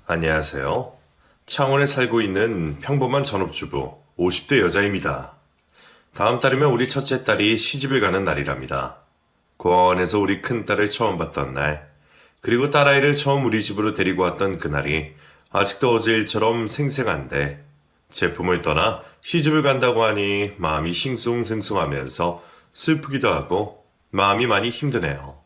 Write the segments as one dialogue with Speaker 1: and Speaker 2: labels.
Speaker 1: 안녕하세요. 창원에 살고 있는 평범한 전업주부 50대 여자입니다. 다음 달이면 우리 첫째 딸이 시집을 가는 날이랍니다. 고아원에서 우리 큰딸을 처음 봤던 날, 그리고 딸아이를 처음 우리 집으로 데리고 왔던 그날이 아직도 어제 일처럼 생생한데, 제품을 떠나 시집을 간다고 하니 마음이 싱숭생숭하면서 슬프기도 하고 마음이 많이 힘드네요.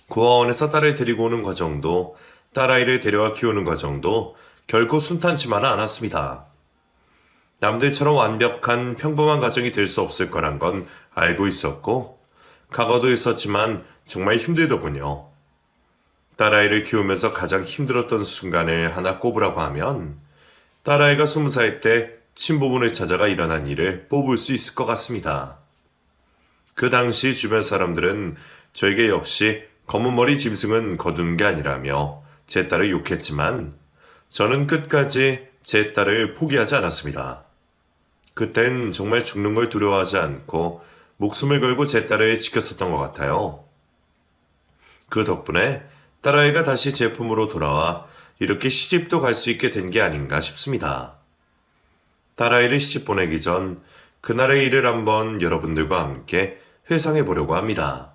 Speaker 1: 고아원에서 딸을 데리고 오는 과정도, 딸아이를 데려와 키우는 과정도 결코 순탄치만은 않았습니다. 남들처럼 완벽한 평범한 가정이 될 수 없을 거란 건 알고 있었고, 각오도 있었지만 정말 힘들더군요. 딸아이를 키우면서 가장 힘들었던 순간을 하나 꼽으라고 하면, 딸아이가 20살 때 친부모를 찾아가 일어난 일을 뽑을 수 있을 것 같습니다. 그 당시 주변 사람들은 저에게 역시 검은 머리 짐승은 거두는 게 아니라며 제 딸을 욕했지만, 저는 끝까지 제 딸을 포기하지 않았습니다. 그땐 정말 죽는 걸 두려워하지 않고 목숨을 걸고 제 딸을 지켰었던 것 같아요. 그 덕분에 딸아이가 다시 제 품으로 돌아와 이렇게 시집도 갈 수 있게 된 게 아닌가 싶습니다. 딸아이를 시집 보내기 전 그날의 일을 한번 여러분들과 함께 회상해 보려고 합니다.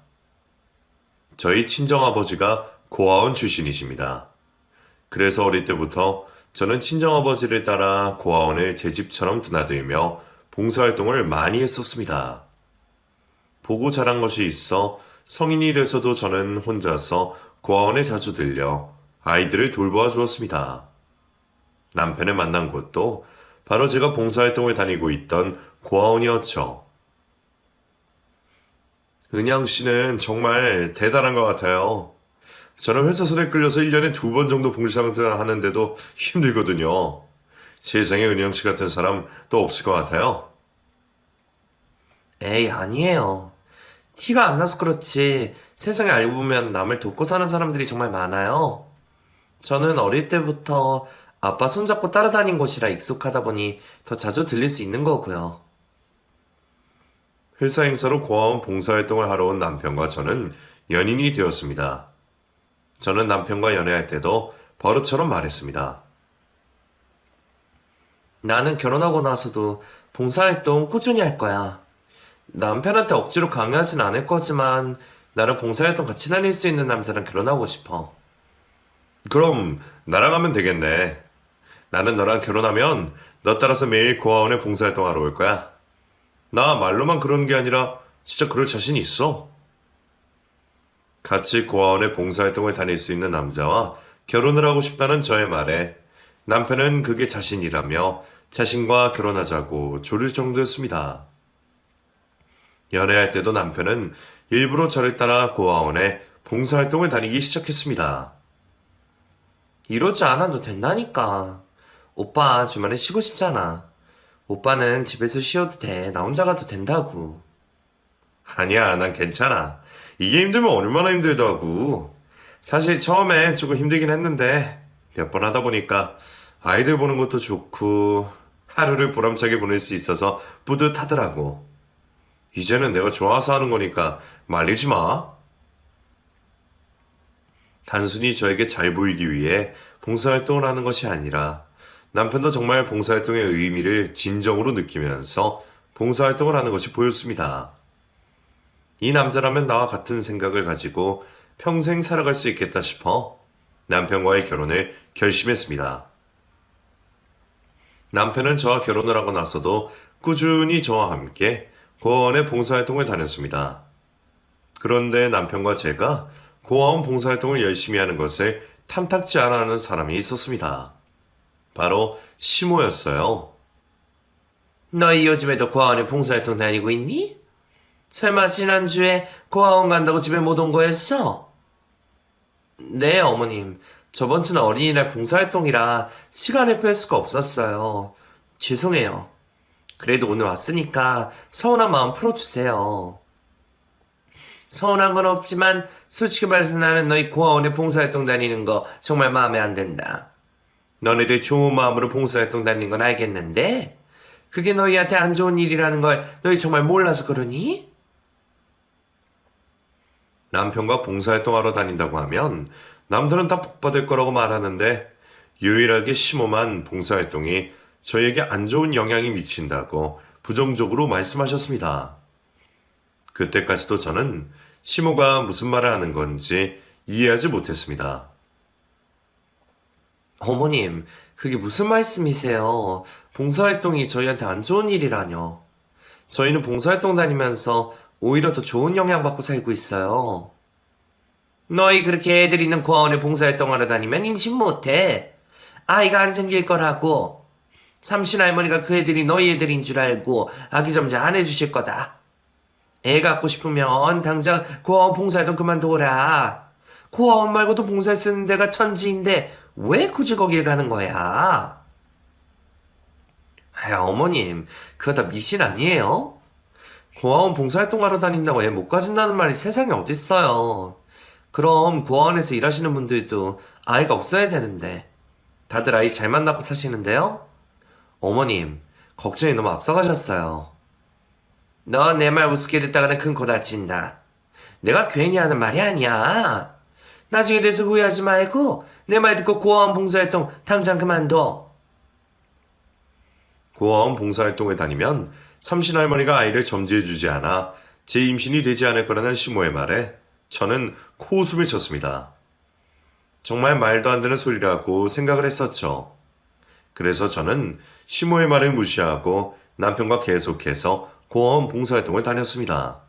Speaker 1: 저희 친정아버지가 고아원 출신이십니다. 그래서 어릴 때부터 저는 친정아버지를 따라 고아원을 제 집처럼 드나들며 봉사활동을 많이 했었습니다. 보고 자란 것이 있어 성인이 돼서도 저는 혼자서 고아원에 자주 들려 아이들을 돌보아 주었습니다. 남편을 만난 곳도 바로 제가 봉사활동을 다니고 있던 고아원이었죠. 은양 씨는 정말 대단한 것 같아요. 저는 회사 선에 끌려서 1년에 2번 정도 봉사활동을 하는데도 힘들거든요. 세상에 은영 씨 같은 사람 또 없을 것 같아요.
Speaker 2: 에이, 아니에요. 티가 안 나서 그렇지. 세상에 알고 보면 남을 돕고 사는 사람들이 정말 많아요. 저는 어릴 때부터 아빠 손잡고 따라다닌 곳이라 익숙하다 보니 더 자주 들릴 수 있는 거고요.
Speaker 1: 회사 행사로 고아원 봉사활동을 하러 온 남편과 저는 연인이 되었습니다. 저는 남편과 연애할 때도 버릇처럼 말했습니다.
Speaker 2: 나는 결혼하고 나서도 봉사활동 꾸준히 할 거야. 남편한테 억지로 강요하진 않을 거지만 나랑 봉사활동 같이 다닐 수 있는 남자랑 결혼하고 싶어.
Speaker 1: 그럼 나랑 하면 되겠네. 나는 너랑 결혼하면 너 따라서 매일 고아원에 봉사활동하러 올 거야. 나 말로만 그러는 게 아니라 진짜 그럴 자신이 있어. 같이 고아원에 봉사활동을 다닐 수 있는 남자와 결혼을 하고 싶다는 저의 말에 남편은 그게 자신이라며 자신과 결혼하자고 조를 정도였습니다. 연애할 때도 남편은 일부러 저를 따라 고아원에 봉사활동을 다니기 시작했습니다.
Speaker 2: 이러지 않아도 된다니까. 오빠 주말에 쉬고 싶잖아. 오빠는 집에서 쉬어도 돼. 나 혼자 가도 된다고.
Speaker 1: 아니야, 난 괜찮아. 이게 힘들면 얼마나 힘들다고. 사실 처음에 조금 힘들긴 했는데 몇 번 하다 보니까 아이들 보는 것도 좋고 하루를 보람차게 보낼 수 있어서 뿌듯하더라고. 이제는 내가 좋아서 하는 거니까 말리지 마. 단순히 저에게 잘 보이기 위해 봉사활동을 하는 것이 아니라 남편도 정말 봉사활동의 의미를 진정으로 느끼면서 봉사활동을 하는 것이 보였습니다. 이 남자라면 나와 같은 생각을 가지고 평생 살아갈 수 있겠다 싶어 남편과의 결혼을 결심했습니다. 남편은 저와 결혼을 하고 나서도 꾸준히 저와 함께 고아원에 봉사활동을 다녔습니다. 그런데 남편과 제가 고아원 봉사활동을 열심히 하는 것을 탐탁지 않아 하는 사람이 있었습니다. 바로 시모였어요.
Speaker 2: 너희 요즘에도 고아원에 봉사활동 다니고 있니? 설마 지난주에 고아원 간다고 집에 못 온 거였어? 네, 어머님. 저번 주는 어린이날 봉사활동이라 시간을 뺄 수가 없었어요. 죄송해요. 그래도 오늘 왔으니까 서운한 마음 풀어주세요. 서운한 건 없지만 솔직히 말해서 나는 너희 고아원에 봉사활동 다니는 거 정말 마음에 안 든다. 너네들 좋은 마음으로 봉사활동 다니는 건 알겠는데 그게 너희한테 안 좋은 일이라는 걸 너희 정말 몰라서 그러니?
Speaker 1: 남편과 봉사활동하러 다닌다고 하면 남들은 다 복받을 거라고 말하는데 유일하게 시모만 봉사활동이 저에게 안 좋은 영향이 미친다고 부정적으로 말씀하셨습니다. 그때까지도 저는 시모가 무슨 말을 하는 건지 이해하지 못했습니다.
Speaker 2: 어머님, 그게 무슨 말씀이세요? 봉사활동이 저희한테 안 좋은 일이라뇨. 저희는 봉사활동 다니면서 오히려 더 좋은 영향받고 살고 있어요. 너희 그렇게 애들 있는 고아원에 봉사활동하러 다니면 임신 못해. 아이가 안 생길 거라고. 삼신 할머니가 그 애들이 너희 애들인 줄 알고 아기 점자 안 해주실 거다. 애 갖고 싶으면 당장 고아원 봉사활동 그만둬라. 고아원 말고도 봉사에 쓰는 데가 천지인데 왜 굳이 거길 가는 거야? 아, 어머님, 그거 다 미신 아니에요? 고아원 봉사활동하러 다닌다고 애 못 가진다는 말이 세상에 어딨어요. 그럼 고아원에서 일하시는 분들도 아이가 없어야 되는데 다들 아이 잘 만나고 사시는데요? 어머님, 걱정이 너무 앞서가셨어요. 너 내 말 우습게 듣다가는 큰 코 다친다. 내가 괜히 하는 말이 아니야. 나중에 돼서 후회하지 말고 내 말 듣고 고아원 봉사활동 당장 그만둬.
Speaker 1: 고아원 봉사활동에 다니면 삼신 할머니가 아이를 점지해주지 않아 제 임신이 되지 않을 거라는 시모의 말에 저는 코웃음을 쳤습니다. 정말 말도 안 되는 소리라고 생각을 했었죠. 그래서 저는 시모의 말을 무시하고 남편과 계속해서 고아원 봉사활동을 다녔습니다.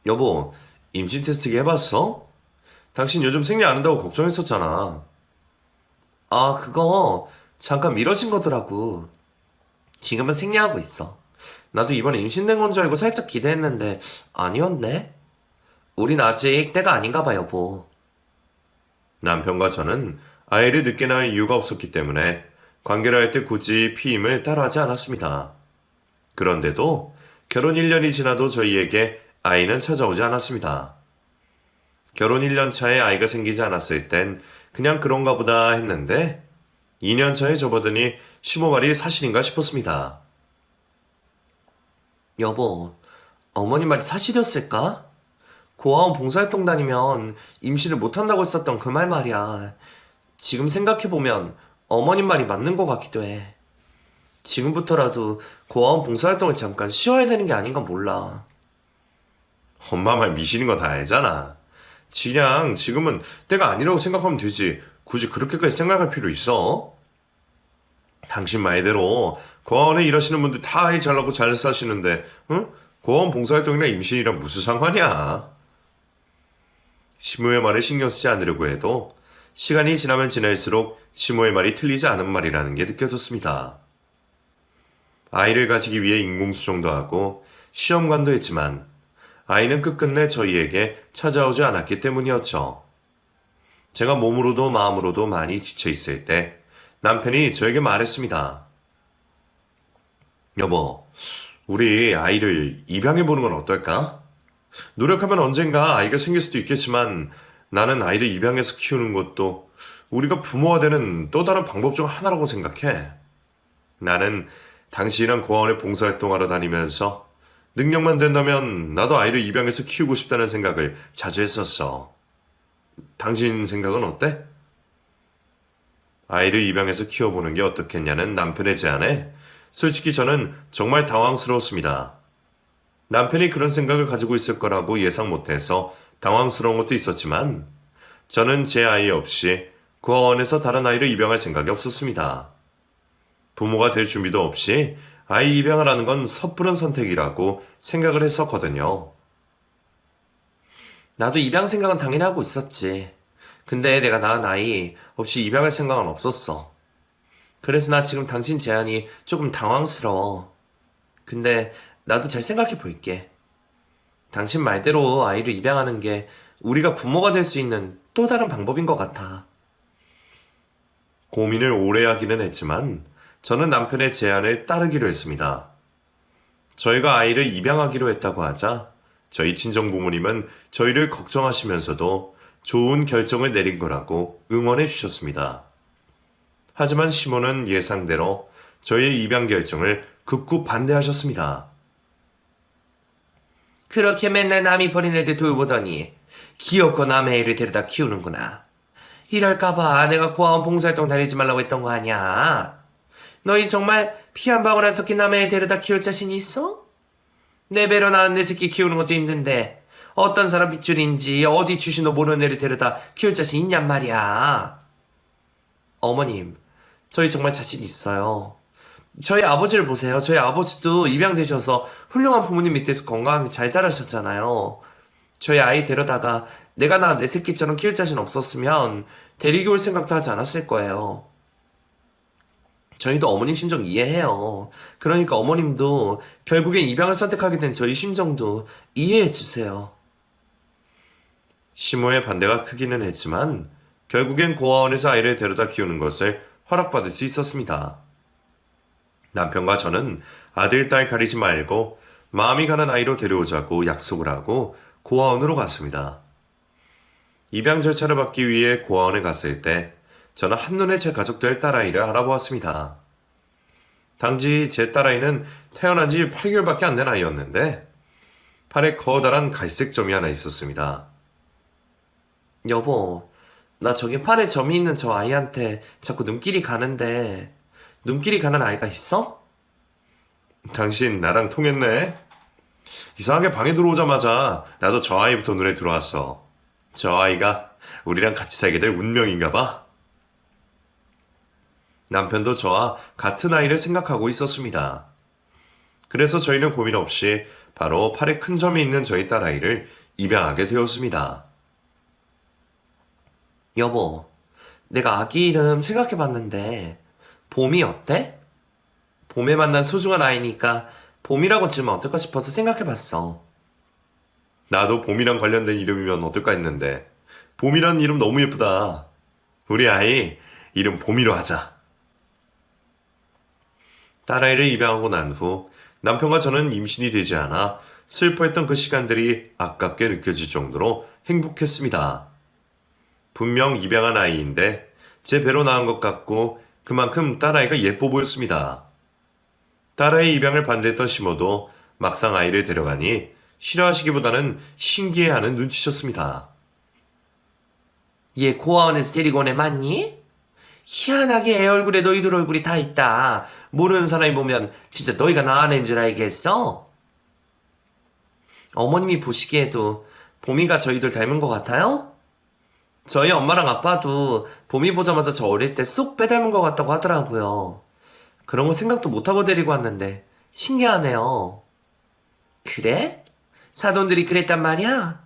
Speaker 1: 여보, 임신 테스트기 해봤어? 당신 요즘 생리 안 한다고 걱정했었잖아.
Speaker 2: 아, 그거 잠깐 미뤄진 거더라고. 지금은 생리하고 있어. 나도 이번에 임신된 건 줄 알고 살짝 기대했는데 아니었네. 우린 아직 때가 아닌가 봐, 여보.
Speaker 1: 남편과 저는 아이를 늦게 낳을 이유가 없었기 때문에 관계를 할 때 굳이 피임을 따라하지 않았습니다. 그런데도 결혼 1년이 지나도 저희에게 아이는 찾아오지 않았습니다. 결혼 1년 차에 아이가 생기지 않았을 땐 그냥 그런가 보다 했는데 2년 차에 접어드니 시모 말이 사실인가 싶었습니다.
Speaker 2: 여보, 어머니 말이 사실이었을까? 고아원 봉사활동 다니면 임신을 못한다고 했었던 그 말 말이야. 지금 생각해보면 어머님 말이 맞는 것 같기도 해. 지금부터라도 고아원 봉사활동을 잠깐 쉬어야 되는 게 아닌가 몰라.
Speaker 1: 엄마 말 미시는 거 다 알잖아. 그냥 지금은 때가 아니라고 생각하면 되지. 굳이 그렇게까지 생각할 필요 있어? 당신 말대로 고아원에 일하시는 분들 다 아이 잘 낳고 잘 사시는데 응? 고아원 봉사활동이랑 임신이랑 무슨 상관이야? 시모의 말에 신경 쓰지 않으려고 해도 시간이 지나면 지날수록 시모의 말이 틀리지 않은 말이라는 게 느껴졌습니다. 아이를 가지기 위해 인공수정도 하고 시험관도 했지만 아이는 끝끝내 저희에게 찾아오지 않았기 때문이었죠. 제가 몸으로도 마음으로도 많이 지쳐 있을 때 남편이 저에게 말했습니다. 여보, 우리 아이를 입양해보는 건 어떨까? 노력하면 언젠가 아이가 생길 수도 있겠지만 나는 아이를 입양해서 키우는 것도 우리가 부모가 되는 또 다른 방법 중 하나라고 생각해. 나는 당신이랑 고아원에 봉사활동하러 다니면서 능력만 된다면 나도 아이를 입양해서 키우고 싶다는 생각을 자주 했었어. 당신 생각은 어때? 아이를 입양해서 키워보는 게 어떻겠냐는 남편의 제안에 솔직히 저는 정말 당황스러웠습니다. 남편이 그런 생각을 가지고 있을 거라고 예상 못해서 당황스러운 것도 있었지만 저는 제 아이 없이 고아원에서 다른 아이를 입양할 생각이 없었습니다. 부모가 될 준비도 없이 아이 입양을 하는 건 섣부른 선택이라고 생각을 했었거든요.
Speaker 2: 나도 입양 생각은 당연히 하고 있었지. 근데 내가 낳은 아이 없이 입양할 생각은 없었어. 그래서 나 지금 당신 제안이 조금 당황스러워. 근데 나도 잘 생각해 볼게. 당신 말대로 아이를 입양하는 게 우리가 부모가 될 수 있는 또 다른 방법인 것 같아.
Speaker 1: 고민을 오래 하기는 했지만 저는 남편의 제안을 따르기로 했습니다. 저희가 아이를 입양하기로 했다고 하자 저희 친정 부모님은 저희를 걱정하시면서도 좋은 결정을 내린 거라고 응원해 주셨습니다. 하지만 시모는 예상대로 저희의 입양 결정을 극구 반대하셨습니다.
Speaker 2: 그렇게 맨날 남이 버린 애들 돌보더니 귀엽고 남의 애를 데려다 키우는구나. 이럴까봐 내가 고아원 봉사활동 다니지 말라고 했던 거 아니야. 너희 정말 피 한 방울 안 섞인 남의 애 데려다 키울 자신이 있어? 내 배로 낳은 내 새끼 키우는 것도 힘든데 어떤 사람 빗줄인지 어디 주신도 모르는 애를 데려다 키울 자신 있냔 말이야. 어머님, 저희 정말 자신 있어요. 저희 아버지를 보세요. 저희 아버지도 입양되셔서 훌륭한 부모님 밑에서 건강하게 잘 자라셨잖아요. 저희 아이 데려다가 내가 낳은 내 새끼처럼 키울 자신 없었으면 데리고 올 생각도 하지 않았을 거예요. 저희도 어머님 심정 이해해요. 그러니까 어머님도 결국엔 입양을 선택하게 된 저희 심정도 이해해 주세요.
Speaker 1: 시모의 반대가 크기는 했지만 결국엔 고아원에서 아이를 데려다 키우는 것을 허락받을 수 있었습니다. 남편과 저는 아들, 딸 가리지 말고 마음이 가는 아이로 데려오자고 약속을 하고 고아원으로 갔습니다. 입양 절차를 받기 위해 고아원에 갔을 때 저는 한눈에 제 가족 될 딸아이를 알아보았습니다. 당시 제 딸아이는 태어난 지 8개월밖에 안 된 아이였는데 팔에 커다란 갈색 점이 하나 있었습니다.
Speaker 2: 여보, 나 저기 팔에 점이 있는 저 아이한테 자꾸 눈길이 가는데 눈길이 가는 아이가 있어?
Speaker 1: 당신 나랑 통했네? 이상하게 방에 들어오자마자 나도 저 아이부터 눈에 들어왔어. 저 아이가 우리랑 같이 살게 될 운명인가 봐. 남편도 저와 같은 아이를 생각하고 있었습니다. 그래서 저희는 고민 없이 바로 팔에 큰 점이 있는 저희 딸아이를 입양하게 되었습니다.
Speaker 2: 여보, 내가 아기 이름 생각해봤는데 봄이 어때? 봄에 만난 소중한 아이니까 봄이라고 지으면 어떨까 싶어서 생각해봤어.
Speaker 1: 나도 봄이랑 관련된 이름이면 어떨까 했는데 봄이라는 이름 너무 예쁘다. 우리 아이 이름 봄이로 하자. 딸아이를 입양하고 난 후 남편과 저는 임신이 되지 않아 슬퍼했던 그 시간들이 아깝게 느껴질 정도로 행복했습니다. 분명 입양한 아이인데 제 배로 낳은 것 같고 그만큼 딸아이가 예뻐 보였습니다. 딸아이 입양을 반대했던 시모도 막상 아이를 데려가니 싫어하시기보다는 신기해하는 눈치셨습니다.
Speaker 2: 얘 고아원에서 데리고 온 애 맞니? 희한하게 애 얼굴에 너희들 얼굴이 다 있다. 모르는 사람이 보면 진짜 너희가 낳은 애인 줄 알겠어? 어머님이 보시기에도 봄이가 저희들 닮은 것 같아요? 저희 엄마랑 아빠도 봄이 보자마자 저 어릴 때 쏙 빼닮은 것 같다고 하더라고요. 그런 거 생각도 못하고 데리고 왔는데 신기하네요. 그래? 사돈들이 그랬단 말이야?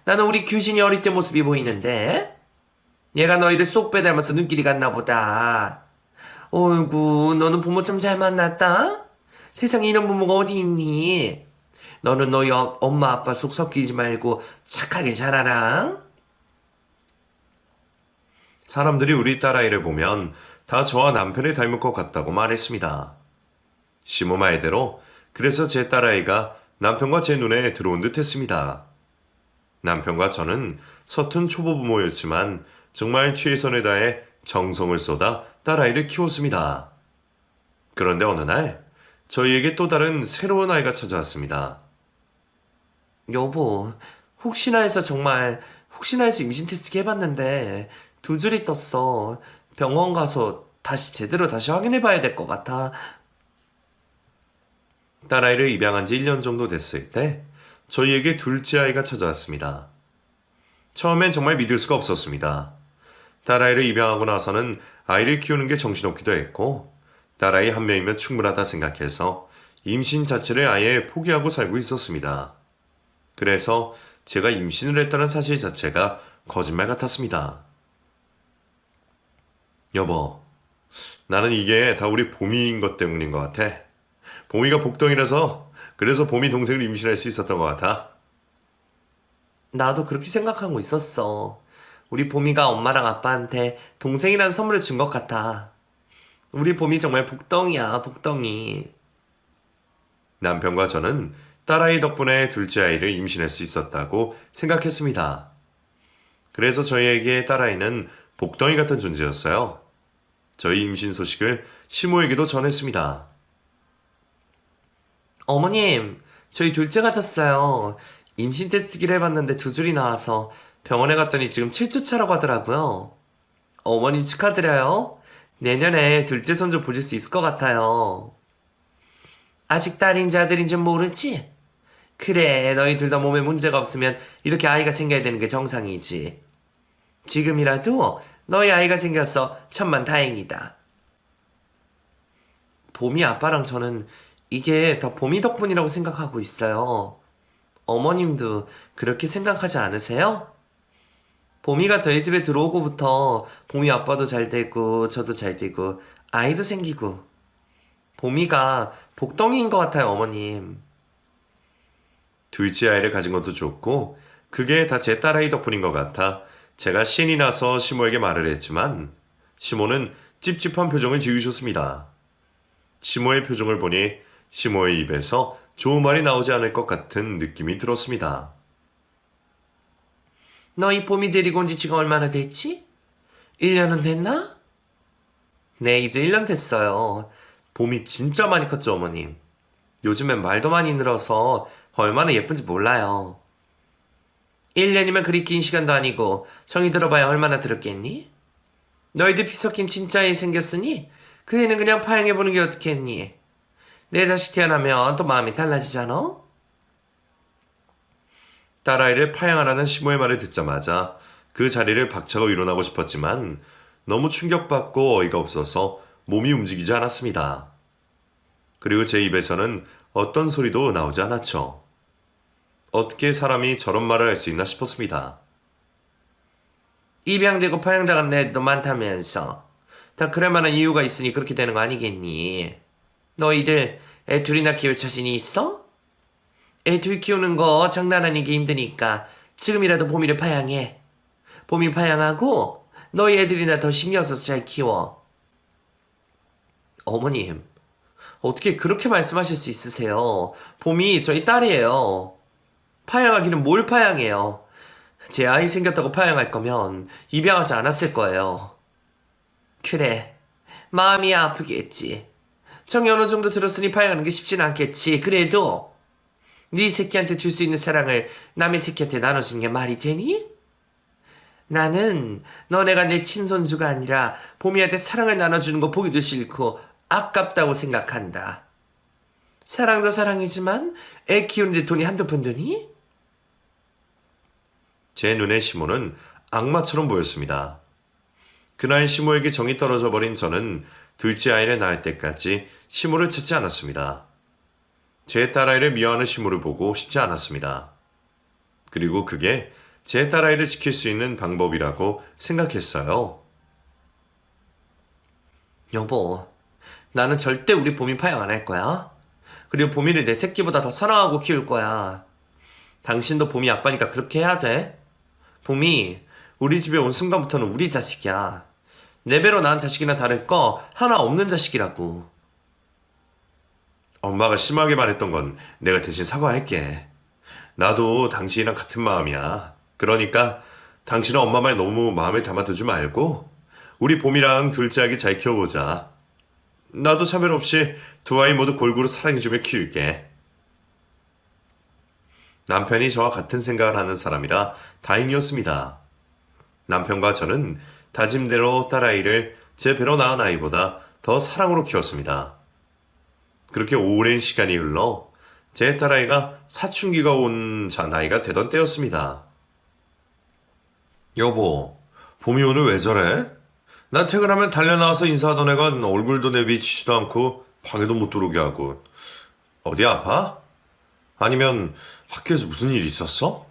Speaker 2: 나는 우리 규진이 어릴 때 모습이 보이는데? 얘가 너희를 쏙 빼닮아서 눈길이 갔나 보다. 어이구, 너는 부모 좀 잘 만났다? 세상에 이런 부모가 어디 있니? 너는 너희 엄마 아빠 속 섞이지 말고 착하게 자라라.
Speaker 1: 사람들이 우리 딸아이를 보면 다 저와 남편을 닮을 것 같다고 말했습니다. 시모 말대로 그래서 제 딸아이가 남편과 제 눈에 들어온 듯 했습니다. 남편과 저는 서툰 초보 부모였지만 정말 최선을 다해 정성을 쏟아 딸아이를 키웠습니다. 그런데 어느 날 저희에게 또 다른 새로운 아이가 찾아왔습니다.
Speaker 2: 여보, 혹시나 해서 임신 테스트 해봤는데 두 줄이 떴어. 병원 가서 제대로 다시 확인해 봐야 될 것 같아.
Speaker 1: 딸아이를 입양한 지 1년 정도 됐을 때 저희에게 둘째 아이가 찾아왔습니다. 처음엔 정말 믿을 수가 없었습니다. 딸아이를 입양하고 나서는 아이를 키우는 게 정신없기도 했고 딸아이 한 명이면 충분하다 생각해서 임신 자체를 아예 포기하고 살고 있었습니다. 그래서 제가 임신을 했다는 사실 자체가 거짓말 같았습니다. 여보, 나는 이게 다 우리 봄이인 것 때문인 것 같아. 봄이가 복덩이라서 그래서 봄이 동생을 임신할 수 있었던 것 같아.
Speaker 2: 나도 그렇게 생각하고 있었어. 우리 봄이가 엄마랑 아빠한테 동생이라는 선물을 준 것 같아. 우리 봄이 정말 복덩이야, 복덩이.
Speaker 1: 남편과 저는 딸아이 덕분에 둘째 아이를 임신할 수 있었다고 생각했습니다. 그래서 저희에게 딸아이는 복덩이 같은 존재였어요. 저희 임신 소식을 시모에게도 전했습니다.
Speaker 2: 어머님, 저희 둘째가 졌어요. 임신 테스트기를 해봤는데 두 줄이 나와서 병원에 갔더니 지금 7주 차라고 하더라고요. 어머님 축하드려요. 내년에 둘째 손주 보실 수 있을 것 같아요. 아직 딸인지 아들인지 모르지? 그래, 너희 둘 다 몸에 문제가 없으면 이렇게 아이가 생겨야 되는 게 정상이지. 지금이라도 너희 아이가 생겨서 천만 다행이다. 봄이 아빠랑 저는 이게 다 봄이 덕분이라고 생각하고 있어요. 어머님도 그렇게 생각하지 않으세요? 봄이가 저희 집에 들어오고부터 봄이 아빠도 잘 되고 저도 잘 되고 아이도 생기고 봄이가 복덩이인 것 같아요, 어머님.
Speaker 1: 둘째 아이를 가진 것도 좋고 그게 다 제 딸아이 덕분인 것 같아 제가 신이 나서 시모에게 말을 했지만 시모는 찝찝한 표정을 지으셨습니다. 시모의 표정을 보니 시모의 입에서 좋은 말이 나오지 않을 것 같은 느낌이 들었습니다.
Speaker 2: 너희 봄이 데리고 온 지 지금 얼마나 됐지? 1년은 됐나? 네, 이제 1년 됐어요. 봄이 진짜 많이 컸죠, 어머님. 요즘엔 말도 많이 늘어서 얼마나 예쁜지 몰라요. 1년이면 그리 긴 시간도 아니고 정이 들어봐야 얼마나 들었겠니? 너희들 피 섞인 진짜 애 생겼으니 그 애는 그냥 파양해보는 게 어떻겠니? 내 자식 태어나면 또 마음이 달라지잖아?
Speaker 1: 딸아이를 파양하라는 시모의 말을 듣자마자 그 자리를 박차고 일어나고 싶었지만 너무 충격받고 어이가 없어서 몸이 움직이지 않았습니다. 그리고 제 입에서는 어떤 소리도 나오지 않았죠. 어떻게 사람이 저런 말을 할 수 있나 싶었습니다.
Speaker 2: 입양되고 파양당한 애도 많다면서 다 그럴 만한 이유가 있으니 그렇게 되는 거 아니겠니? 너희들 애 둘이나 키울 자신이 있어? 애 둘 키우는 거 장난 아니게 힘드니까 지금이라도 봄이를 파양해. 봄이 파양하고 너희 애들이나 더 신경 써서 잘 키워. 어머님, 어떻게 그렇게 말씀하실 수 있으세요? 봄이 저희 딸이에요. 파양하기는 뭘 파양해요? 제 아이 생겼다고 파양할 거면 입양하지 않았을 거예요. 그래, 마음이 아프겠지. 정이 어느 정도 들었으니 파양하는 게 쉽진 않겠지. 그래도 네 새끼한테 줄 수 있는 사랑을 남의 새끼한테 나눠주는 게 말이 되니? 나는 너네가 내 친손주가 아니라 봄이한테 사랑을 나눠주는 거 보기도 싫고 아깝다고 생각한다. 사랑도 사랑이지만 애 키우는데 돈이 한두 푼 드니?
Speaker 1: 제 눈에 시모는 악마처럼 보였습니다. 그날 시모에게 정이 떨어져 버린 저는 둘째 아이를 낳을 때까지 시모를 찾지 않았습니다. 제 딸아이를 미워하는 시모를 보고 싶지 않았습니다. 그리고 그게 제 딸아이를 지킬 수 있는 방법이라고 생각했어요.
Speaker 2: 여보, 나는 절대 우리 봄이 파양 안 할 거야. 그리고 봄이를 내 새끼보다 더 사랑하고 키울 거야. 당신도 봄이 아빠니까 그렇게 해야 돼. 봄이 우리 집에 온 순간부터는 우리 자식이야. 내 배로 낳은 자식이나 다를 거 하나 없는 자식이라고.
Speaker 1: 엄마가 심하게 말했던 건 내가 대신 사과할게. 나도 당신이랑 같은 마음이야. 그러니까 당신은 엄마 말 너무 마음에 담아두지 말고 우리 봄이랑 둘째 아기 잘 키워보자. 나도 차별 없이 두 아이 모두 골고루 사랑해주며 키울게. 남편이 저와 같은 생각을 하는 사람이라 다행이었습니다. 남편과 저는 다짐대로 딸아이를 제 배로 낳은 아이보다 더 사랑으로 키웠습니다. 그렇게 오랜 시간이 흘러 제 딸아이가 사춘기가 온 나이가 되던 때였습니다. 여보, 봄이 오늘 왜 저래? 나 퇴근하면 달려나와서 인사하던 애가 얼굴도 내비치지도 않고 방에도 못 들어오게 하고. 어디 아파? 아니면 학교에서 무슨 일 있었어?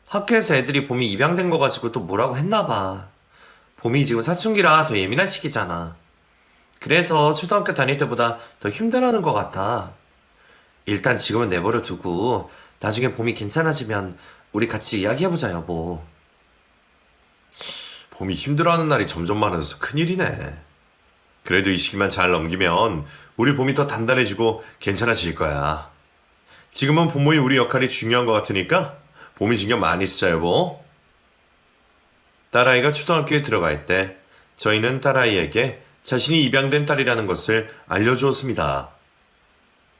Speaker 2: 학교에서 애들이 봄이 입양된 거 가지고 또 뭐라고 했나 봐. 봄이 지금 사춘기라 더 예민한 시기잖아. 그래서 초등학교 다닐 때보다 더 힘들어하는 것 같아. 일단 지금은 내버려 두고 나중에 봄이 괜찮아지면 우리 같이 이야기해보자, 여보.
Speaker 1: 봄이 힘들어하는 날이 점점 많아져서 큰일이네. 그래도 이 시기만 잘 넘기면 우리 봄이 더 단단해지고 괜찮아질 거야. 지금은 부모인 우리 역할이 중요한 것 같으니까 봄이 신경 많이 쓰자, 여보. 딸아이가 초등학교에 들어갈 때 저희는 딸아이에게 자신이 입양된 딸이라는 것을 알려주었습니다.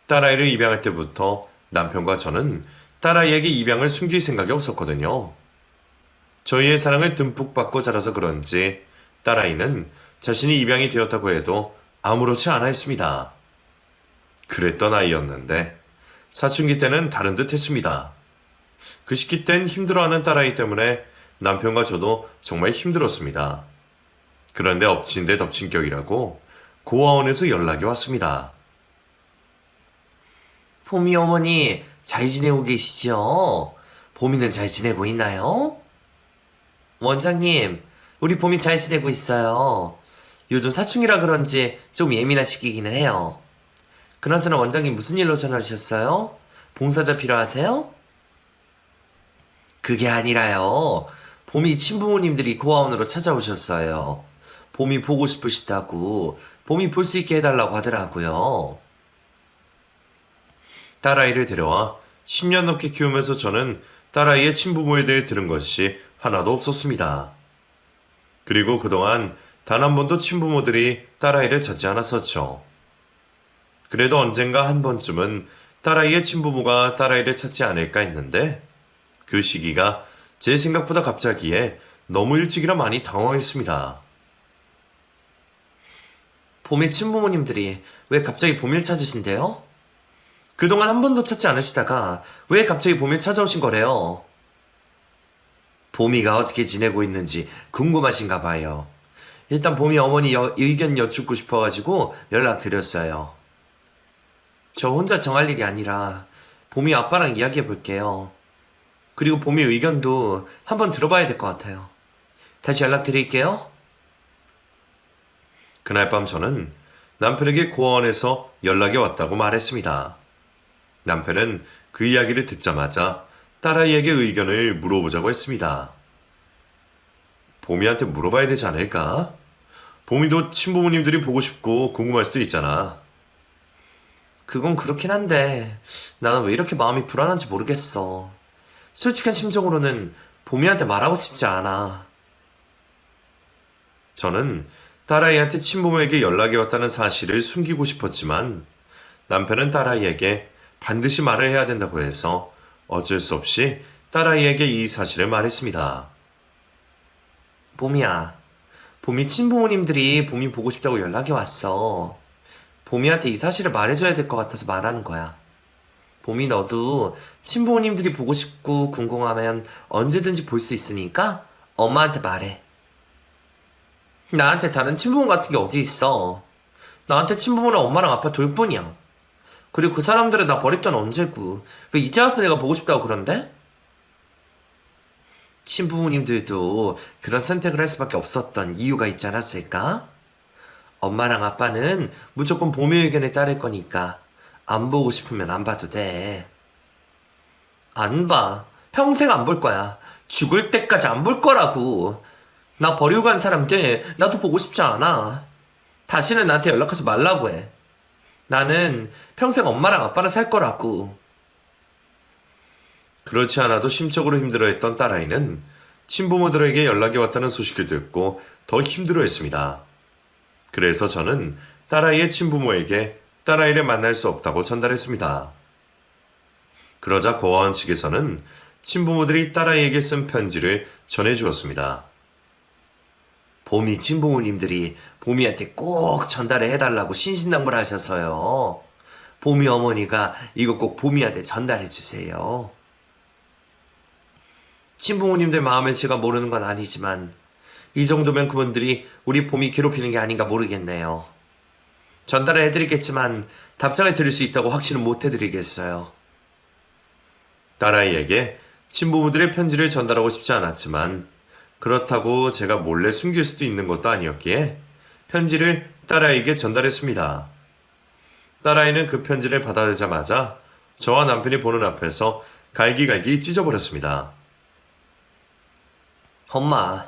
Speaker 1: 딸아이를 입양할 때부터 남편과 저는 딸아이에게 입양을 숨길 생각이 없었거든요. 저희의 사랑을 듬뿍 받고 자라서 그런지 딸아이는 자신이 입양이 되었다고 해도 아무렇지 않아 했습니다. 그랬던 아이였는데 사춘기 때는 다른 듯 했습니다. 그 시기 땐 힘들어하는 딸아이 때문에 남편과 저도 정말 힘들었습니다. 그런데 엎친 데 덮친 격이라고 고아원에서 연락이 왔습니다.
Speaker 2: 봄이 어머니 잘 지내고 계시죠? 봄이는 잘 지내고 있나요? 원장님, 우리 봄이 잘 지내고 있어요. 요즘 사춘기라 그런지 좀 예민한 시기기는 해요. 그나저나 원장님 무슨 일로 전화 주셨어요? 봉사자 필요하세요? 그게 아니라요. 봄이 친부모님들이 고아원으로 찾아오셨어요. 봄이 보고 싶으시다고 봄이 볼 수 있게 해달라고 하더라고요.
Speaker 1: 딸아이를 데려와 10년 넘게 키우면서 저는 딸아이의 친부모에 대해 들은 것이 하나도 없었습니다. 그리고 그동안 단 한 번도 친부모들이 딸아이를 찾지 않았었죠. 그래도 언젠가 한 번쯤은 딸아이의 친부모가 딸아이를 찾지 않을까 했는데 그 시기가 제 생각보다 갑자기에 너무 일찍이라 많이 당황했습니다.
Speaker 2: 봄의 친부모님들이 왜 갑자기 봄을 찾으신대요? 그동안 한 번도 찾지 않으시다가 왜 갑자기 봄을 찾아오신 거래요? 봄이가 어떻게 지내고 있는지 궁금하신가 봐요. 일단 봄이 어머니 의견 여쭙고 싶어가지고 연락드렸어요. 저 혼자 정할 일이 아니라 봄이 아빠랑 이야기해 볼게요. 그리고 봄이 의견도 한번 들어봐야 될 것 같아요. 다시 연락드릴게요.
Speaker 1: 그날 밤 저는 남편에게 고아원에서 연락이 왔다고 말했습니다. 남편은 그 이야기를 듣자마자 딸아이에게 의견을 물어보자고 했습니다. 봄이한테 물어봐야 되지 않을까? 봄이도 친부모님들이 보고 싶고 궁금할 수도 있잖아.
Speaker 2: 그건 그렇긴 한데 나는 왜 이렇게 마음이 불안한지 모르겠어. 솔직한 심정으로는 봄이한테 말하고 싶지 않아.
Speaker 1: 저는 딸아이한테 친부모에게 연락이 왔다는 사실을 숨기고 싶었지만 남편은 딸아이에게 반드시 말을 해야 된다고 해서 어쩔 수 없이 딸아이에게 이 사실을 말했습니다.
Speaker 2: 봄이야, 봄이 친부모님들이 봄이 보고 싶다고 연락이 왔어. 봄이한테 이 사실을 말해줘야 될 것 같아서 말하는 거야. 봄이 너도 친부모님들이 보고 싶고 궁금하면 언제든지 볼 수 있으니까 엄마한테 말해. 나한테 다른 친부모 같은 게 어디 있어. 나한테 친부모는 엄마랑 아빠 둘 뿐이야. 그리고 그 사람들은 나 버릴 땐 언제고 왜 이제 와서 내가 보고 싶다고 그런데? 친부모님들도 그런 선택을 할 수밖에 없었던 이유가 있지 않았을까? 엄마랑 아빠는 무조건 봄의 의견에 따를 거니까 안 보고 싶으면 안 봐도 돼. 안 봐. 평생 안 볼 거야. 죽을 때까지 안 볼 거라고. 나 버리고 간 사람들 나도 보고 싶지 않아. 다시는 나한테 연락하지 말라고 해. 나는 평생 엄마랑 아빠랑 살 거라고.
Speaker 1: 그렇지 않아도 심적으로 힘들어했던 딸아이는 친부모들에게 연락이 왔다는 소식을 듣고 더 힘들어했습니다. 그래서 저는 딸아이의 친부모에게 딸아이를 만날 수 없다고 전달했습니다. 그러자 고아원 측에서는 친부모들이 딸아이에게 쓴 편지를 전해주었습니다.
Speaker 2: 봄이 친부모님들이 봄이한테 꼭 전달을 해달라고 신신당부하셔서요. 봄이 어머니가 이거 꼭 봄이한테 전달해 주세요. 친부모님들 마음을 제가 모르는 건 아니지만 이 정도면 그분들이 우리 봄이 괴롭히는 게 아닌가 모르겠네요. 전달을 해드리겠지만 답장을 드릴 수 있다고 확신은 못 해드리겠어요.
Speaker 1: 딸아이에게 친부모들의 편지를 전달하고 싶지 않았지만 그렇다고 제가 몰래 숨길 수도 있는 것도 아니었기에 편지를 딸아이에게 전달했습니다. 딸아이는 그 편지를 받아들자마자 저와 남편이 보는 앞에서 갈기갈기 찢어버렸습니다.
Speaker 2: 엄마,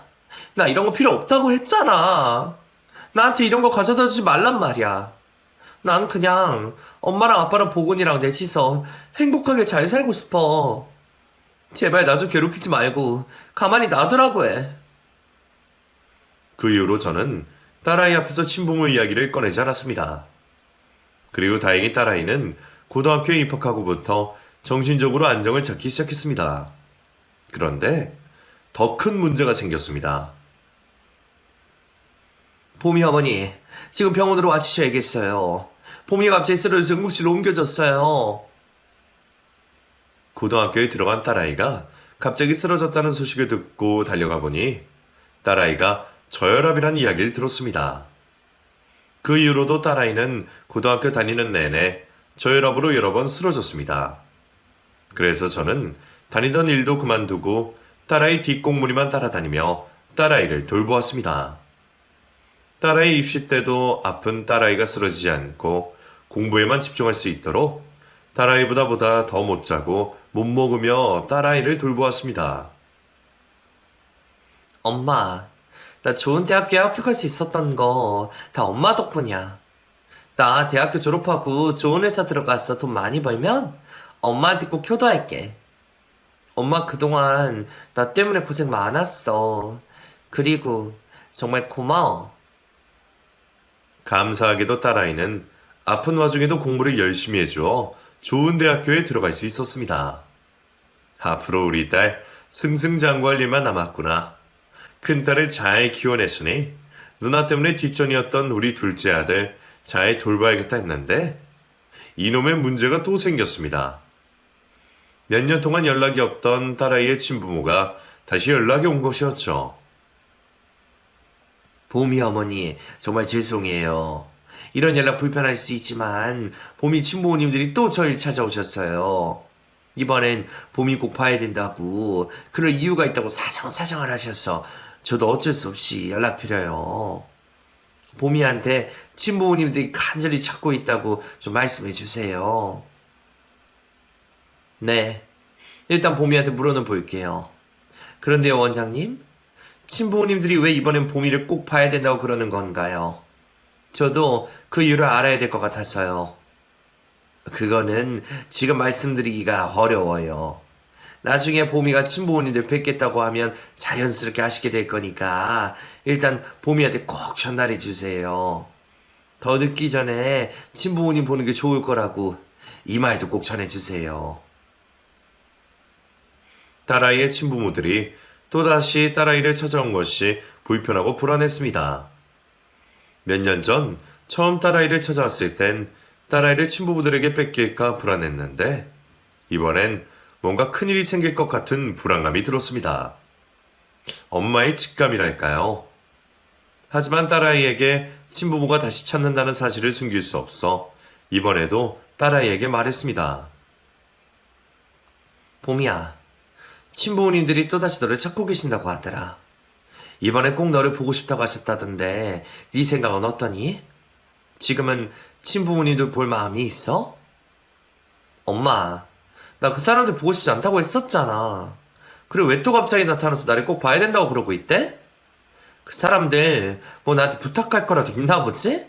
Speaker 2: 나 이런 거 필요 없다고 했잖아. 나한테 이런 거 가져다 주지 말란 말이야. 난 그냥 엄마랑 아빠랑 보건이랑 넷이서 행복하게 잘 살고 싶어. 제발 나 좀 괴롭히지 말고 가만히 놔두라고 해.
Speaker 1: 그 이후로 저는 딸아이 앞에서 친부모 이야기를 꺼내지 않았습니다. 그리고 다행히 딸아이는 고등학교에 입학하고부터 정신적으로 안정을 찾기 시작했습니다. 그런데 더 큰 문제가 생겼습니다.
Speaker 2: 봄이 어머니, 지금 병원으로 와주셔야겠어요. 봄이가 갑자기 쓰러져서 응급실로 옮겨졌어요.
Speaker 1: 고등학교에 들어간 딸아이가 갑자기 쓰러졌다는 소식을 듣고 달려가 보니 딸아이가 저혈압이라는 이야기를 들었습니다. 그 이후로도 딸아이는 고등학교 다니는 내내 저혈압으로 여러 번 쓰러졌습니다. 그래서 저는 다니던 일도 그만두고 딸아이 뒷공무니만 따라다니며 딸아이를 돌보았습니다. 딸아이 입시 때도 아픈 딸아이가 쓰러지지 않고 공부에만 집중할 수 있도록 딸아이보다 더 못 자고 못 먹으며 딸아이를 돌보았습니다.
Speaker 2: 엄마, 나 좋은 대학교에 합격할 수 있었던 거 다 엄마 덕분이야. 나 대학교 졸업하고 좋은 회사 들어가서 돈 많이 벌면 엄마한테 꼭 효도할게. 엄마 그동안 나 때문에 고생 많았어. 그리고 정말 고마워.
Speaker 1: 감사하게도 딸아이는 아픈 와중에도 공부를 열심히 해주어 좋은 대학교에 들어갈 수 있었습니다. 앞으로 우리 딸 승승장구할 일만 남았구나. 큰딸을 잘 키워냈으니 누나 때문에 뒷전이었던 우리 둘째 아들 잘 돌봐야겠다 했는데 이놈의 문제가 또 생겼습니다. 몇 년 동안 연락이 없던 딸아이의 친부모가 다시 연락이 온 것이었죠.
Speaker 2: 봄이 어머니, 정말 죄송해요. 이런 연락 불편할 수 있지만 봄이 친부모님들이 또 저를 찾아오셨어요. 이번엔 봄이 꼭 봐야 된다고 그럴 이유가 있다고 사정사정을 하셔서 저도 어쩔 수 없이 연락드려요. 봄이한테 친부모님들이 간절히 찾고 있다고 좀 말씀해 주세요. 네, 일단 봄이한테 물어는 볼게요. 그런데요, 원장님, 친부모님들이 왜 이번엔 봄이를 꼭 봐야 된다고 그러는 건가요? 저도 그 이유를 알아야 될 것 같아서요. 그거는 지금 말씀드리기가 어려워요. 나중에 봄이가 친부모님들 뵙겠다고 하면 자연스럽게 하시게 될 거니까 일단 봄이한테 꼭 전달해 주세요. 더 늦기 전에 친부모님 보는 게 좋을 거라고 이 말도 꼭 전해 주세요.
Speaker 1: 딸아이의 친부모들이 또다시 딸아이를 찾아온 것이 불편하고 불안했습니다. 몇 년 전 처음 딸아이를 찾아왔을 땐 딸아이를 친부모들에게 뺏길까 불안했는데 이번엔 뭔가 큰일이 생길 것 같은 불안감이 들었습니다. 엄마의 직감이랄까요? 하지만 딸아이에게 친부모가 다시 찾는다는 사실을 숨길 수 없어 이번에도 딸아이에게 말했습니다.
Speaker 2: 봄이야, 친부모님들이 또다시 너를 찾고 계신다고 하더라. 이번에 꼭 너를 보고 싶다고 하셨다던데 네 생각은 어떠니? 지금은 친부모님들 볼 마음이 있어? 엄마, 나 그 사람들 보고 싶지 않다고 했었잖아. 그리고 왜 또 갑자기 나타나서 나를 꼭 봐야 된다고 그러고 있대? 그 사람들 뭐 나한테 부탁할 거라도 있나 보지?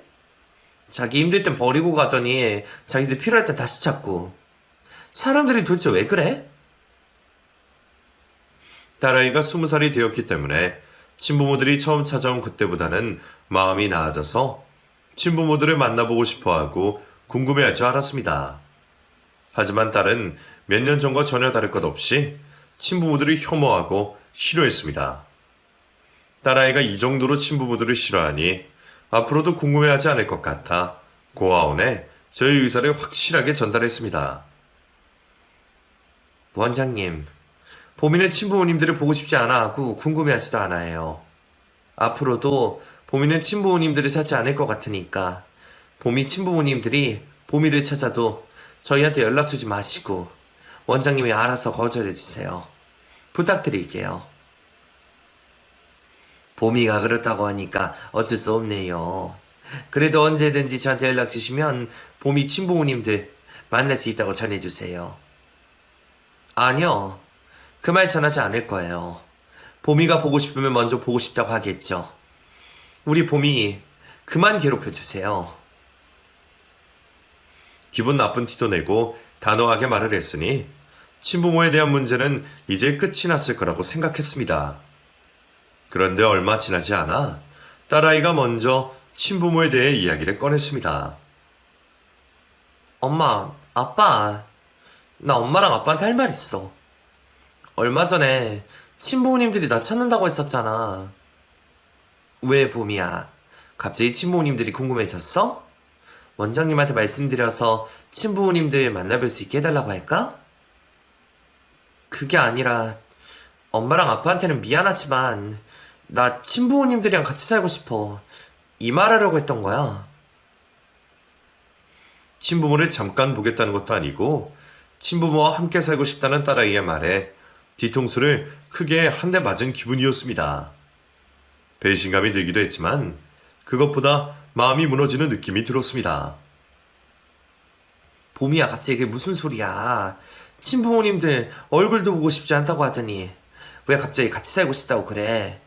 Speaker 2: 자기 힘들 땐 버리고 가더니 자기들 필요할 땐 다시 찾고. 사람들이 도대체 왜 그래?
Speaker 1: 딸아이가 20살이 되었기 때문에 친부모들이 처음 찾아온 그때보다는 마음이 나아져서 친부모들을 만나보고 싶어하고 궁금해할 줄 알았습니다. 하지만 딸은 몇 년 전과 전혀 다를 것 없이 친부모들을 혐오하고 싫어했습니다. 딸아이가 이 정도로 친부모들을 싫어하니 앞으로도 궁금해하지 않을 것 같아 고아원에 저의 의사를 확실하게 전달했습니다.
Speaker 2: 원장님, 봄이는 친부모님들을 보고 싶지 않아 하고 궁금해하지도 않아요. 앞으로도 봄이는 친부모님들을 찾지 않을 것 같으니까 봄이 친부모님들이 봄이를 찾아도 저희한테 연락 주지 마시고 원장님이 알아서 거절해 주세요. 부탁드릴게요. 봄이가 그렇다고 하니까 어쩔 수 없네요. 그래도 언제든지 저한테 연락 주시면 봄이 친부모님들 만날 수 있다고 전해주세요. 아니요, 그 말 전하지 않을 거예요. 봄이가 보고 싶으면 먼저 보고 싶다고 하겠죠. 우리 봄이 그만 괴롭혀주세요.
Speaker 1: 기분 나쁜 티도 내고 단호하게 말을 했으니 친부모에 대한 문제는 이제 끝이 났을 거라고 생각했습니다. 그런데 얼마 지나지 않아 딸아이가 먼저 친부모에 대해 이야기를 꺼냈습니다.
Speaker 2: 엄마, 아빠, 나 엄마랑 아빠한테 할 말 있어. 얼마 전에 친부모님들이 나 찾는다고 했었잖아. 왜 봄이야? 갑자기 친부모님들이 궁금해졌어? 원장님한테 말씀드려서 친부모님들 만나뵐 수 있게 해달라고 할까? 그게 아니라 엄마랑 아빠한테는 미안하지만 나 친부모님들이랑 같이 살고 싶어. 이 말하려고 했던 거야.
Speaker 1: 친부모를 잠깐 보겠다는 것도 아니고 친부모와 함께 살고 싶다는 딸아이의 말에 뒤통수를 크게 한 대 맞은 기분이었습니다. 배신감이 들기도 했지만 그것보다 마음이 무너지는 느낌이 들었습니다.
Speaker 2: 봄이야, 갑자기 이게 무슨 소리야. 친부모님들 얼굴도 보고 싶지 않다고 하더니 왜 갑자기 같이 살고 싶다고 그래.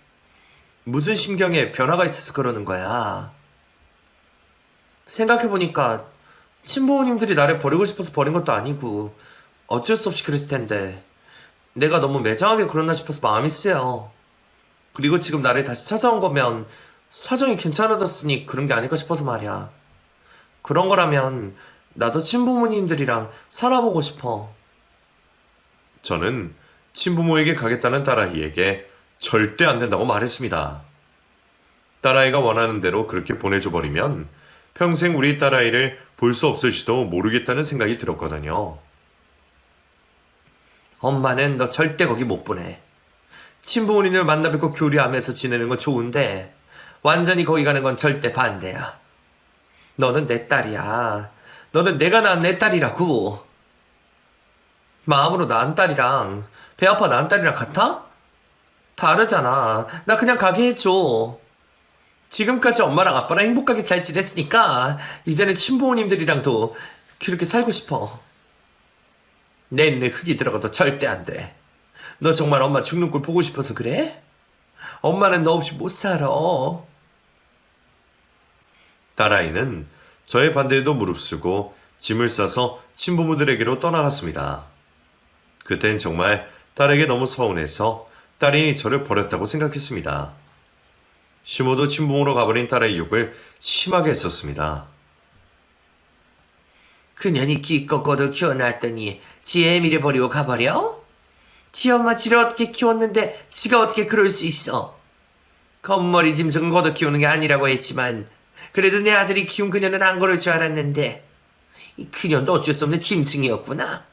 Speaker 2: 무슨 심경에 변화가 있어서 그러는 거야. 생각해보니까 친부모님들이 나를 버리고 싶어서 버린 것도 아니고 어쩔 수 없이 그랬을 텐데 내가 너무 매정하게 그러나 싶어서 마음이 쓰여. 그리고 지금 나를 다시 찾아온 거면 사정이 괜찮아졌으니 그런 게 아닐까 싶어서 말이야. 그런 거라면 나도 친부모님들이랑 살아보고 싶어.
Speaker 1: 저는 친부모에게 가겠다는 딸아이에게 절대 안 된다고 말했습니다. 딸아이가 원하는 대로 그렇게 보내줘 버리면 평생 우리 딸아이를 볼 수 없을지도 모르겠다는 생각이 들었거든요.
Speaker 2: 엄마는 너 절대 거기 못 보내. 친부모님을 만나 뵙고 교류하면서 지내는 건 좋은데 완전히 거기 가는 건 절대 반대야. 너는 내 딸이야. 너는 내가 낳은 내 딸이라고. 마음으로 낳은 딸이랑 배 아파 낳은 딸이랑 같아? 다르잖아. 나 그냥 가게 해줘. 지금까지 엄마랑 아빠랑 행복하게 잘 지냈으니까 이제는 친부모님들이랑도 그렇게 살고 싶어. 내 눈에 흙이 들어가도 절대 안 돼. 너 정말 엄마 죽는 꼴 보고 싶어서 그래? 엄마는 너 없이 못 살아.
Speaker 1: 딸아이는 저의 반대에도 무릅쓰고 짐을 싸서 친부모들에게로 떠나갔습니다. 그땐 정말 딸에게 너무 서운해서 딸이 저를 버렸다고 생각했습니다. 심호도 친부모로 가버린 딸의 욕을 심하게 했었습니다.
Speaker 2: 그년이 기껏 거둬 키워놨더니 지 애미를 버리고 가버려? 지 엄마 지를 어떻게 키웠는데 지가 어떻게 그럴 수 있어? 겉머리 짐승은 거둬 키우는 게 아니라고 했지만 그래도 내 아들이 키운 그녀는 안 그럴 줄 알았는데 이 그녀도 어쩔 수 없는 짐승이었구나.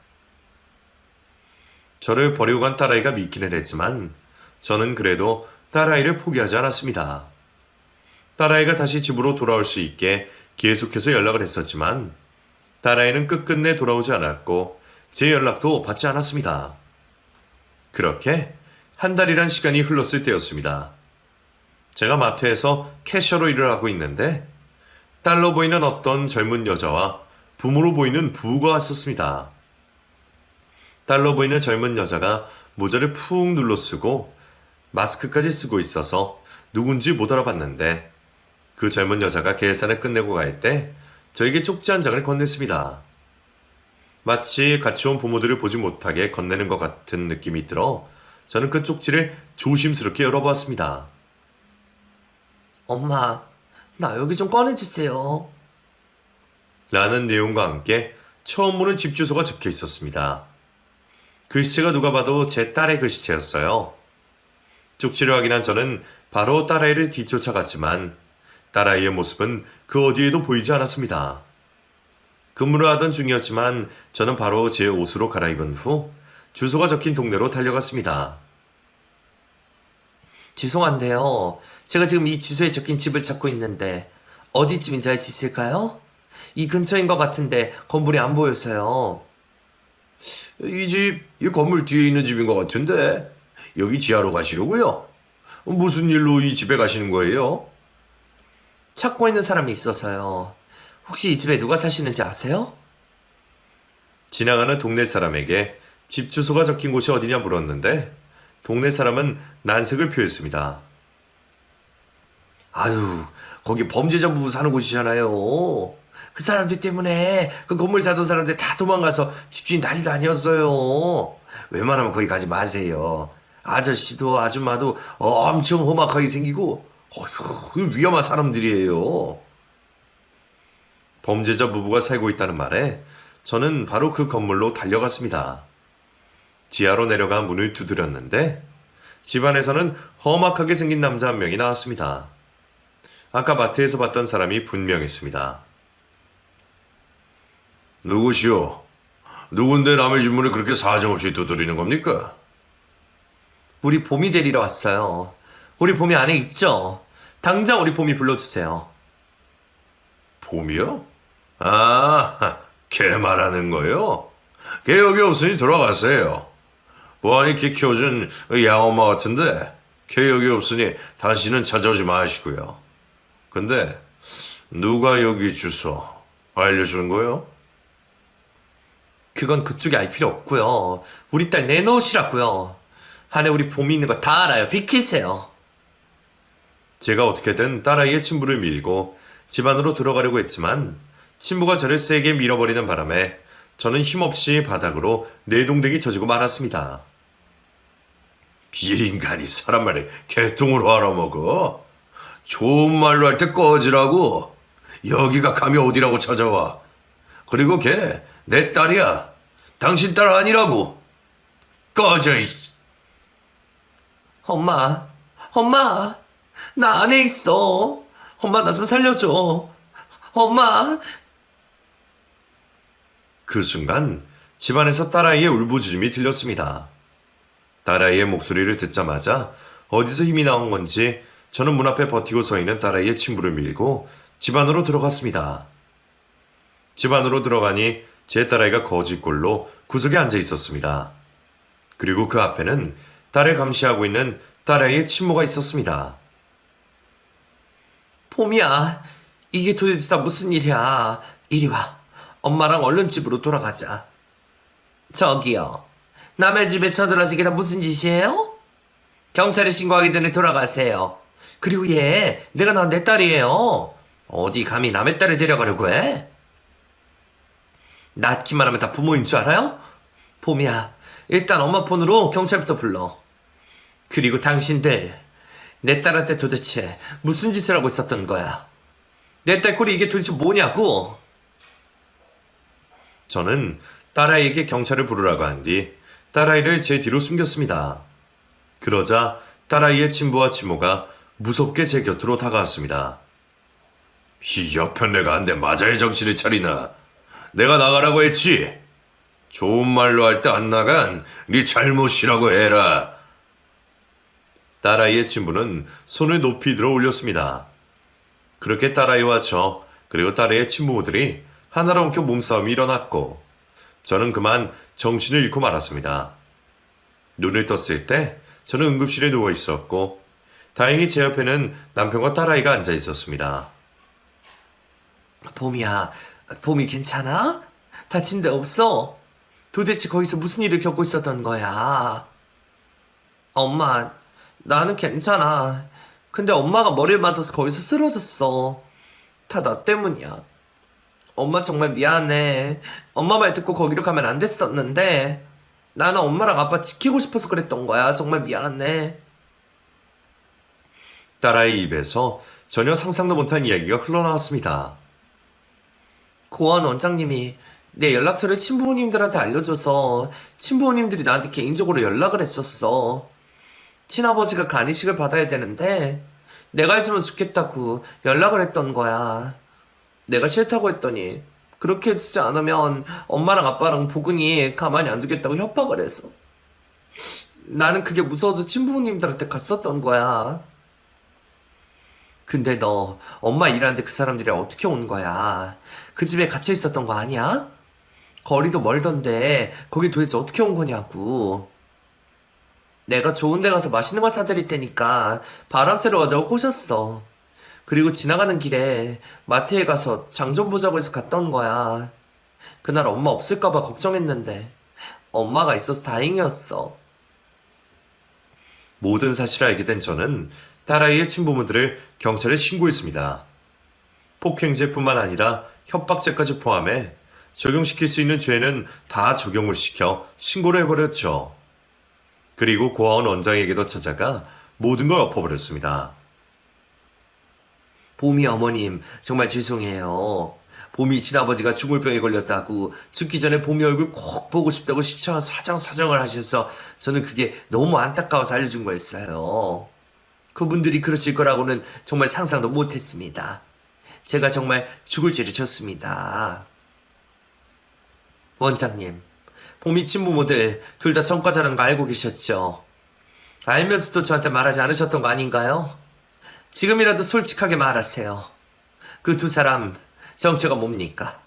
Speaker 1: 저를 버리고 간 딸아이가 믿기는 했지만 저는 그래도 딸아이를 포기하지 않았습니다. 딸아이가 다시 집으로 돌아올 수 있게 계속해서 연락을 했었지만 딸아이는 끝끝내 돌아오지 않았고 제 연락도 받지 않았습니다. 그렇게 한 달이란 시간이 흘렀을 때였습니다. 제가 마트에서 캐셔로 일을 하고 있는데 딸로 보이는 어떤 젊은 여자와 부모로 보이는 부부가 왔었습니다. 딸로 보이는 젊은 여자가 모자를 푹 눌러 쓰고 마스크까지 쓰고 있어서 누군지 못 알아봤는데 그 젊은 여자가 계산을 끝내고 갈 때 저에게 쪽지 한 장을 건넸습니다. 마치 같이 온 부모들을 보지 못하게 건네는 것 같은 느낌이 들어 저는 그 쪽지를 조심스럽게 열어보았습니다.
Speaker 2: 엄마, 나 여기 좀 꺼내주세요.
Speaker 1: 라는 내용과 함께 처음 보는 집 주소가 적혀 있었습니다. 글씨가 누가 봐도 제 딸의 글씨체였어요. 쪽지를 확인한 저는 바로 딸아이를 뒤쫓아갔지만 딸아이의 모습은 그 어디에도 보이지 않았습니다. 근무를 하던 중이었지만 저는 바로 제 옷으로 갈아입은 후 주소가 적힌 동네로 달려갔습니다.
Speaker 2: 죄송한데요. 제가 지금 이 주소에 적힌 집을 찾고 있는데 어디쯤인지 알 수 있을까요? 이 근처인 것 같은데 건물이 안 보여서요.
Speaker 1: 이 건물 뒤에 있는 집인 것 같은데 여기 지하로 가시려고요? 무슨 일로 이 집에 가시는 거예요?
Speaker 2: 찾고 있는 사람이 있어서요. 혹시 이 집에 누가 사시는지 아세요?
Speaker 1: 지나가는 동네 사람에게 집 주소가 적힌 곳이 어디냐 물었는데 동네 사람은 난색을 표했습니다.
Speaker 2: 아유, 거기 범죄자 부부 사는 곳이잖아요. 그 사람들 때문에 그 건물 사던 사람들 다 도망가서 집주인 난리도 아니었어요. 웬만하면 거기 가지 마세요. 아저씨도 아줌마도 엄청 험악하게 생기고 어휴, 위험한 사람들이에요.
Speaker 1: 범죄자 부부가 살고 있다는 말에 저는 바로 그 건물로 달려갔습니다. 지하로 내려가 문을 두드렸는데 집안에서는 험악하게 생긴 남자 한 명이 나왔습니다. 아까 마트에서 봤던 사람이 분명했습니다. 누구시오? 누군데 남의 집문을 그렇게 사정없이 두드리는 겁니까?
Speaker 2: 우리 봄이 데리러 왔어요. 우리 봄이 안에 있죠? 당장 우리 봄이 불러주세요.
Speaker 1: 봄이요? 아, 걔 말하는 거요? 걔 여기 없으니 돌아가세요. 보안이 걔 키워준 양엄마 같은데 걔 여기 없으니 다시는 찾아오지 마시고요. 근데 누가 여기 주소 알려주는 거요?
Speaker 2: 그건 그쪽이 알 필요 없고요. 우리 딸 내놓으시라고요. 안에 우리 봄이 있는 거 다 알아요. 비키세요.
Speaker 1: 제가 어떻게든 딸아이의 친부를 밀고 집 안으로 들어가려고 했지만 친부가 저를 세게 밀어버리는 바람에 저는 힘없이 바닥으로 내동댕이 젖고 말았습니다. 비인간이 사람 말을 개통으로 알아먹어. 좋은 말로 할 때 꺼지라고. 여기가 감히 어디라고 찾아와. 그리고 걔 내 딸이야. 당신 딸 아니라고. 꺼져.
Speaker 2: 엄마, 엄마, 나 안에 있어. 엄마, 나 좀 살려줘. 엄마.
Speaker 1: 그 순간 집안에서 딸아이의 울부짖음이 들렸습니다. 딸아이의 목소리를 듣자마자 어디서 힘이 나온 건지 저는 문 앞에 버티고 서 있는 딸아이의 친부를 밀고 집 안으로 들어갔습니다. 집 안으로 들어가니 제 딸아이가 거짓골로 구석에 앉아 있었습니다. 그리고 그 앞에는 딸을 감시하고 있는 딸아이의 친모가 있었습니다.
Speaker 2: 봄이야, 이게 도대체 다 무슨 일이야. 이리 와. 엄마랑 얼른 집으로 돌아가자. 저기요. 남의 집에 쳐들어서 이게 다 무슨 짓이에요? 경찰에 신고하기 전에 돌아가세요. 그리고 얘, 내가 낳은 내 딸이에요. 어디 감히 남의 딸을 데려가려고 해? 낳기만 하면 다 부모인 줄 알아요? 봄이야, 일단 엄마 폰으로 경찰부터 불러. 그리고 당신들, 내 딸한테 도대체 무슨 짓을 하고 있었던 거야? 내 딸 꼴이 이게 도대체 뭐냐고?
Speaker 1: 저는 딸아이에게 경찰을 부르라고 한 뒤 딸아이를 제 뒤로 숨겼습니다. 그러자 딸아이의 친부와 친모가 무섭게 제 곁으로 다가왔습니다. 이 여편네가 한 대 맞아야 정신을 차리나. 내가 나가라고 했지. 좋은 말로 할 때 안 나간 네 잘못이라고 해라. 딸아이의 친부는 손을 높이 들어 올렸습니다. 그렇게 딸아이와 저 그리고 딸아이의 친부모들이 하나로 엉켜 몸싸움이 일어났고 저는 그만 정신을 잃고 말았습니다. 눈을 떴을 때 저는 응급실에 누워 있었고 다행히 제 옆에는 남편과 딸아이가 앉아 있었습니다.
Speaker 2: 봄이야, 봄이 괜찮아? 다친 데 없어? 도대체 거기서 무슨 일을 겪고 있었던 거야? 엄마, 나는 괜찮아. 근데 엄마가 머리를 맞아서 거기서 쓰러졌어. 다 나 때문이야. 엄마 정말 미안해. 엄마 말 듣고 거기로 가면 안 됐었는데 나는 엄마랑 아빠 지키고 싶어서 그랬던 거야. 정말 미안해.
Speaker 1: 딸아이 입에서 전혀 상상도 못한 이야기가 흘러나왔습니다.
Speaker 2: 고원 원장님이 내 연락처를 친부모님들한테 알려줘서 친부모님들이 나한테 개인적으로 연락을 했었어. 친아버지가 간이식을 받아야 되는데 내가 해주면 좋겠다고 연락을 했던 거야. 내가 싫다고 했더니 그렇게 해주지 않으면 엄마랑 아빠랑 보근이 가만히 안 두겠다고 협박을 해서 나는 그게 무서워서 친부모님들한테 갔었던 거야. 근데 너 엄마 일하는데 그 사람들이 어떻게 온 거야? 그 집에 갇혀 있었던 거 아니야? 거리도 멀던데 거기 도대체 어떻게 온 거냐고. 내가 좋은 데 가서 맛있는 거 사드릴 테니까 바람 쐬러 가자고 꼬셨어. 그리고 지나가는 길에 마트에 가서 장 좀 보자고 해서 갔던 거야. 그날 엄마 없을까봐 걱정했는데 엄마가 있어서 다행이었어.
Speaker 1: 모든 사실을 알게 된 저는 딸아이의 친부모들을 경찰에 신고했습니다. 폭행죄뿐만 아니라 협박죄까지 포함해 적용시킬 수 있는 죄는 다 적용을 시켜 신고를 해버렸죠. 그리고 고아원 원장에게도 찾아가 모든 걸 엎어버렸습니다.
Speaker 2: 봄이 어머님 정말 죄송해요. 봄이 친아버지가 죽물병에 걸렸다고 죽기 전에 봄이 얼굴 꼭 보고 싶다고 사정을 하셔서 저는 그게 너무 안타까워서 알려준 거였어요. 그분들이 그러실 거라고는 정말 상상도 못했습니다. 제가 정말 죽을 죄를 졌습니다. 원장님, 봄이 친부모들 둘 다 전과자라는 거 알고 계셨죠? 알면서도 저한테 말하지 않으셨던 거 아닌가요? 지금이라도 솔직하게 말하세요. 그 두 사람 정체가 뭡니까?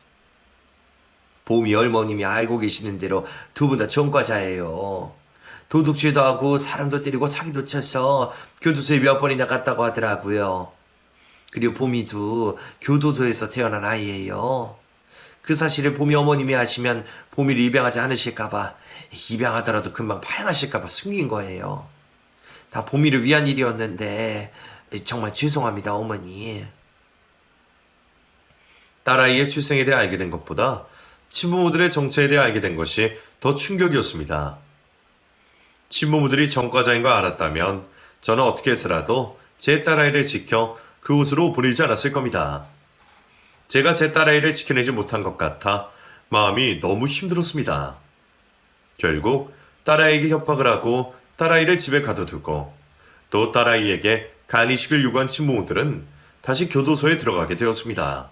Speaker 2: 봄이 어머님이 알고 계시는 대로 두 분 다 전과자예요. 도둑질도 하고 사람도 때리고 사기도 쳐서 교도소에 몇 번이나 갔다고 하더라고요. 그리고 봄이도 교도소에서 태어난 아이예요. 그 사실을 봄이 어머님이 아시면 봄이를 입양하지 않으실까봐, 입양하더라도 금방 파양하실까봐 숨긴 거예요. 다 봄이를 위한 일이었는데 정말 죄송합니다, 어머니.
Speaker 1: 딸아이의 출생에 대해 알게 된 것보다 친부모들의 정체에 대해 알게 된 것이 더 충격이었습니다. 친부모들이 전과자인 걸 알았다면 저는 어떻게 해서라도 제 딸아이를 지켜 그곳으로 보내지 않았을 겁니다. 제가 제 딸아이를 지켜내지 못한 것 같아 마음이 너무 힘들었습니다. 결국 딸아이에게 협박을 하고 딸아이를 집에 가둬두고 또 딸아이에게 간이식을 요구한 친부모들은 다시 교도소에 들어가게 되었습니다.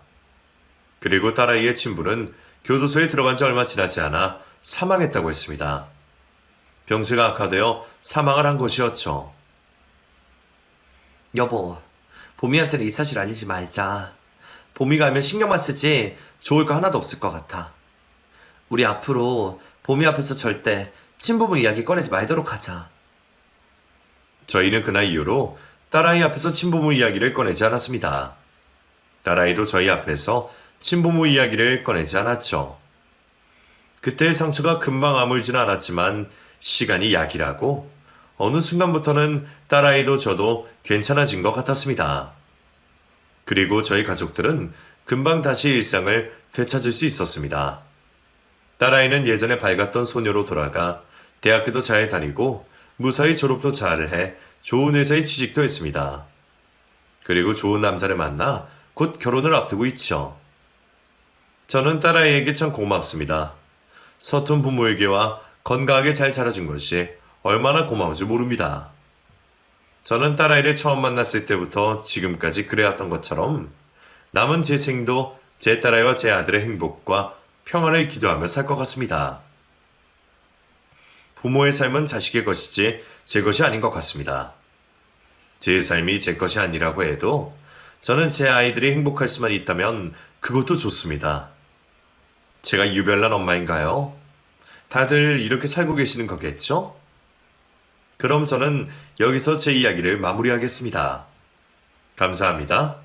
Speaker 1: 그리고 딸아이의 친부는 교도소에 들어간 지 얼마 지나지 않아 사망했다고 했습니다. 병세가 악화되어 사망을 한 것이었죠.
Speaker 2: 여보, 봄이한테는 이 사실 알리지 말자. 봄이가 알면 신경만 쓰지 좋을 거 하나도 없을 것 같아. 우리 앞으로 봄이 앞에서 절대 친부모 이야기 꺼내지 말도록 하자.
Speaker 1: 저희는 그날 이후로 딸아이 앞에서 친부모 이야기를 꺼내지 않았습니다. 딸아이도 저희 앞에서 친부모 이야기를 꺼내지 않았죠. 그때의 상처가 금방 아물지는 않았지만 시간이 약이라고 어느 순간부터는 딸아이도 저도 괜찮아진 것 같았습니다. 그리고 저희 가족들은 금방 다시 일상을 되찾을 수 있었습니다. 딸아이는 예전에 밝았던 소녀로 돌아가 대학교도 잘 다니고 무사히 졸업도 잘 해 좋은 회사에 취직도 했습니다. 그리고 좋은 남자를 만나 곧 결혼을 앞두고 있죠. 저는 딸아이에게 참 고맙습니다. 서툰 부모에게와 건강하게 잘 자라준 것이 얼마나 고마운지 모릅니다. 저는 딸아이를 처음 만났을 때부터 지금까지 그래왔던 것처럼 남은 제 생도 제 딸아이와 제 아들의 행복과 평안을 기도하며 살 것 같습니다. 부모의 삶은 자식의 것이지 제 것이 아닌 것 같습니다. 제 삶이 제 것이 아니라고 해도 저는 제 아이들이 행복할 수만 있다면 그것도 좋습니다. 제가 유별난 엄마인가요? 다들 이렇게 살고 계시는 거겠죠? 그럼 저는 여기서 제 이야기를 마무리하겠습니다. 감사합니다.